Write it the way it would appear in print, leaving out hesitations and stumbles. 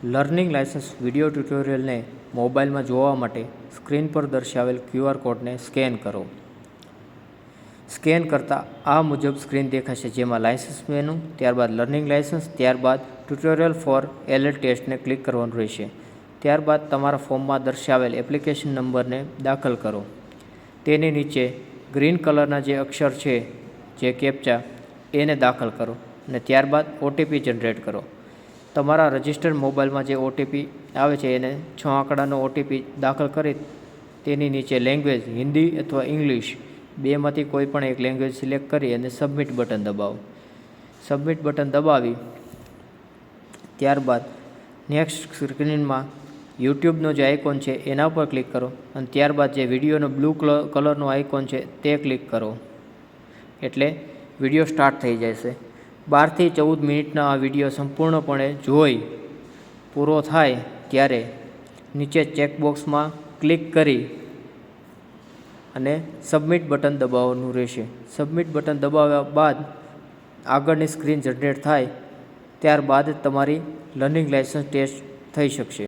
Learning licence video ટ્યુટોરિયલને મોબાઈલમાં જોવા માટે સ્ક્રીન પર દર્શાવેલ QR કોડને સ્કેન કરો. સ્કેન કરતાં આ મુજબ સ્ક્રીન દેખાશે, જેમાં લાયસન્સ મેનુ, ત્યારબાદ લર્નિંગ લાયસન્સ, ત્યારબાદ ટ્યુટોરિયલ ફોર LL ટેસ્ટને ક્લિક કરવાનું રહેશે. ત્યારબાદ તમારા ફોર્મમાં દર્શાવેલ એપ્લિકેશન નંબરને દાખલ કરો. તેની નીચે ગ્રીન કલરના જે અક્ષર છે, જે કેપ્ચા, એને દાખલ કરો અને ત્યારબાદ OTP જનરેટ કરો. તમારા રજિસ્ટર્ડ મોબાઈલમાં જે OTP આવે છે એને 6 આંકડાનો OTP દાખલ કરી તેની નીચે લેંગ્વેજ હિન્દી અથવા ઇંગ્લિશ બેમાંથી કોઈ પણ એક લેંગ્વેજ સિલેક્ટ કરી અને સબમિટ બટન દબાવો. સબમિટ બટન દબાવી ત્યારબાદ નેક્સ્ટ સ્ક્રીનમાં યુટ્યુબનો જે આઇકોન છે એના પર ક્લિક કરો અને ત્યારબાદ જે વિડીયોનો બ્લુ કલરનો આઇકોન છે તે ક્લિક કરો એટલે વિડીયો સ્ટાર્ટ થઈ જશે. 12 થી 14 મિનિટના આ વિડીયો સંપૂર્ણપણે જોઈ પૂરો થાય ત્યારે નીચે ચેકબોક્સમાં ક્લિક કરી અને સબમિટ બટન દબાવવાનું રહેશે. સબમિટ બટન દબાવ્યા બાદ આગળની સ્ક્રીન જનરેટ થાય ત્યારબાદ તમારી લર્નિંગ લાયસન્સ ટેસ્ટ થઈ શકશે.